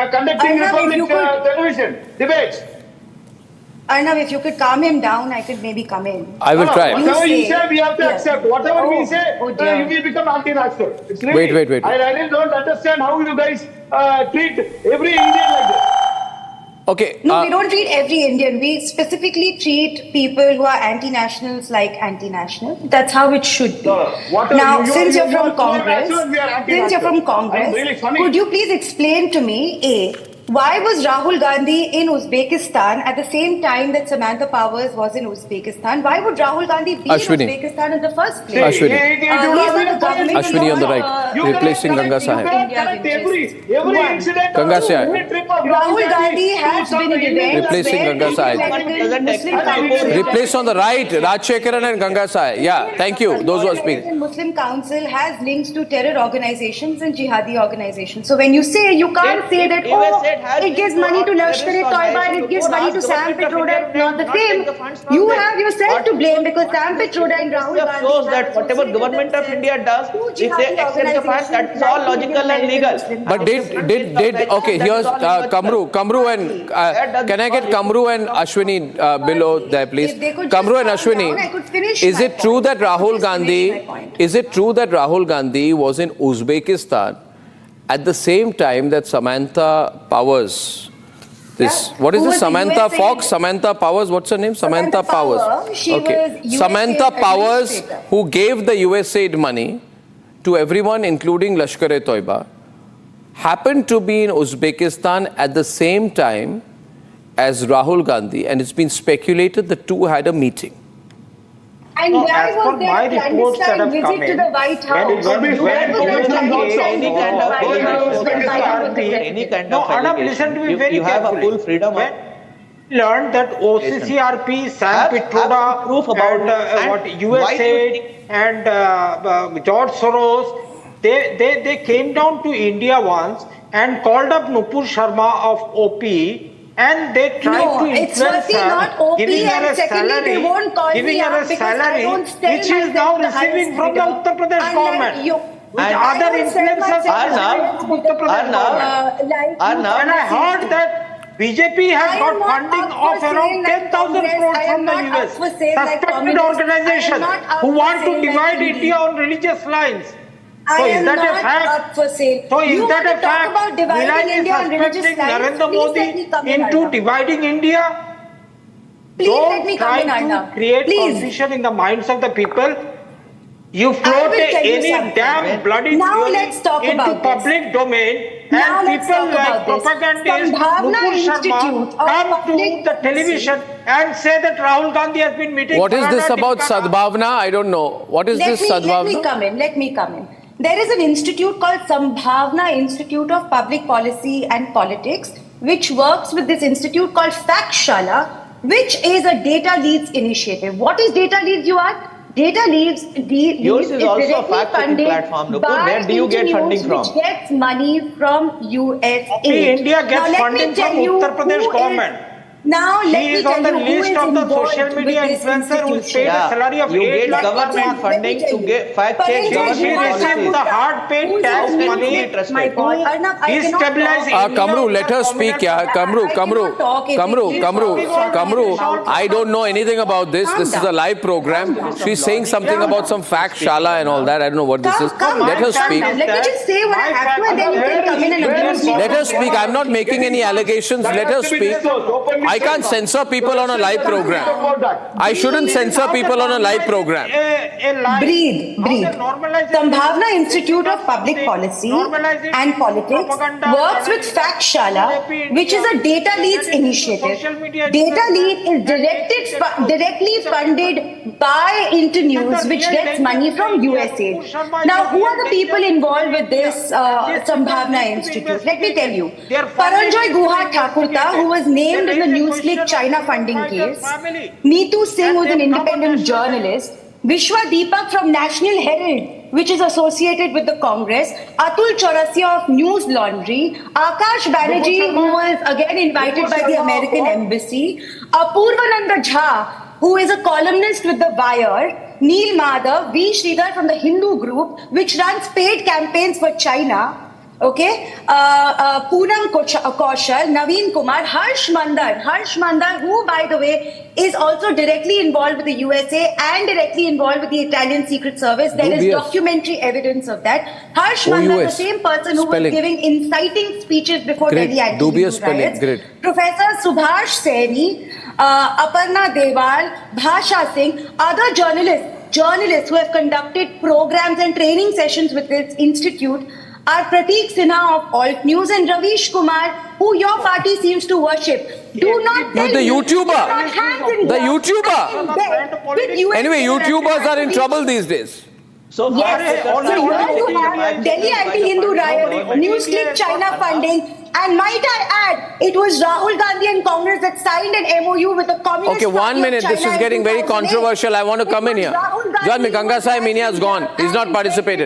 conducting Republic television debates. Arnav, if you could calm him down, I could maybe come in. I will try. Whatever you say, we have to Yes. accept. Whatever we say, dear. you will become anti-national. It's really, Wait. I really don't understand how you guys treat every Indian like this. Okay. No, we don't treat every Indian. We specifically treat people who are anti-nationals like anti-national. That's how it should be. Now, since you're from Congress, really could you please explain to me, A, why was Rahul Gandhi in Uzbekistan at the same time that Samantha Powers was in Uzbekistan? Why would Rahul Gandhi be Ashwini. in Uzbekistan in the first place? Ashwini. Ashwini on the right, You replacing cannot Ganga Sahib. correct every incident. Ganga Sahib. Every trip of Rahul Gandhi has been in events Replacing where Ganga Sahib. Muslim Council- Replace on the right, Rajshekaran and Ganga Sai. Yeah, thank you. Those who are speaking. Muslim Council has links to terror organizations and jihadi organizations. So when you say, you can't say that, it gives money to Lashkar-e-Taiba and it gives money to Sam Pitroda, not the same. You have yourself to blame because Sam Pitroda and Rahul Gandhi shows that whatever government of India does, if they accept the fact that it's all logical and legal. But okay, here's Kamru and, can I get Kamru and Ashwini below there, please? If they could Kamru and just calm Ashwini, down, I could finish is my it true point. that Rahul Just finish Gandhi, my point. is it true that Rahul Gandhi was in Uzbekistan at the same time that Samantha Powers, what is Who this, was the Samantha USA Fox, Samantha Powers, what's her name? Samantha Powers. She Okay. was Samantha USA Powers, administrator. who gave the USAID money to everyone, including Lashkar-e-Taiba, happened to be in Uzbekistan at the same time as Rahul Gandhi, and it's been speculated the two had a meeting. And No, why as per was there my a reports that clandestine have visit come to in, the White House? when Any kind of No, Arnav, listen to me very you have a carefully. full freedom of When learned that OCCRP, Sam Have Pitroda, proof about and and what why do you USAID and George Soros, they came down to India once and called up Nupur Sharma of OP, and they tried No, to it's influence firstly her, not OP, giving her and a secondly, salary, they won't call giving me her up a because I salary, don't sell which she is now myself the receiving highest from the figure. Uttar Pradesh Unlike government. you. Which And other I don't sell influencers myself are the Arnav, highest Uttar Pradesh Arnav, government. like Arnav, And I heard that BJP has I am got not funding up for of sale around like 10,000 Congress. crores I am from the not up US. for sale like Suspected communists. I am organizations not up who for want to sale like divide Indians. India on religious lines. I So is am that a not fact? up for sale. So is You that want a to talk fact? about dividing Milani is India on religious suspecting lines? Narendra Please let me Modi come in, into Arnav. dividing India. Please let Don't me come try in, to Arnav. create Please. confusion in the minds of the people. You I float will tell you any something. damn bloody Now theory let's talk into about this. public domain, Now and let's people talk like about this. propagandist Sambhavna Nupur Institute Sharma of come to Public the Policy. television and say that Rahul Gandhi has been meeting. What is this Farhana about Dilkara. Sadbhavna? I don't know. What is this Let me Sadbhavna? come in. There is an institute called Sambhavna Institute of Public Policy and Politics, which works with this institute called Fakshala, which is a data leads initiative. What is data leads, you ask? Data leads Yours is also a directly fact-checking funded platform, Nupur. by Where do you get Internews, funding from? Which gets money from USAID. India Now, gets let me funding tell from you Uttar Pradesh who is- government. Now, let He me is tell on the you who list is of the involved social media with this influencer who institution. paid a salary of you 8 get lakh per government month. funding to get fact check Parentheses, government She policies. received the hard-paid Who's tax the money minister? My to God, Arnav, I cannot destabilize talk. India. Kamru, let her speak, yeah. Kamru, I cannot talk if I don't know anything about this. Calm This is a down. live program. Calm down. She's saying something about some fact shala and all that. I don't know what this is. Calm Let her down, calm speak. down. Let me just say what I have to and then you can come in and abuse me. Let her speak. I'm not making any allegations. Let her speak. I can't censor people on a live program. I shouldn't censor people on a live program. Breathe. Sambhavna Institute of Public Policy and Politics works with Fakshala, which is a data leads initiative. Data lead is directly funded by Internews, which gets money from USAID. Now, who are the people involved with this Sambhavna Institute? Let me tell you. Paranjoy Guha Thakurta, who was named in the NewsClick China funding case. Neetu Singh, who is an independent journalist. Vishwa Deepak from National Herald, which is associated with the Congress. Atul Chaurasia of News Laundry. Akash Banerjee, who was again invited by the American Embassy. Apurvananda Jha, who is a columnist with The Wire. Neil Madhav, V. Sridhar from the Hindu Group, which runs paid campaigns for China. Okay, Poonam Kaushal, Naveen Kumar, Harsh Mandar, who, by the way, is also directly involved with the USA and directly involved with the Italian Secret Service. There is Dubious. documentary evidence of that. Harsh Mandar, the OUS. same person who Spelling. was giving inciting speeches before Great. Delhi anti-Hindu Dubious spelling. riots. Great. Professor Subhash Saini, Aparna Dewal, Bhasha Singh, other journalists who have conducted programs and training sessions with this institute are Prateek Sinha of Alt News and Ravish Kumar, who your party seems to worship. Do not tell the me YouTuber. you are not hands in The glove YouTuber. and in bed with USA Anyway, YouTubers are in and trouble these days. So Yes, so here you have Delhi anti-Hindu riot, NewsClick China funding, and might I add, it was Rahul Gandhi and Congress that signed an MOU with the Communist Okay, 1 Party of minute. This China is in getting very 2008. controversial. I want to come in It here. was Rahul Gandhi Join me. who Ganga was Sai Minia is acting gone. He's not and participated.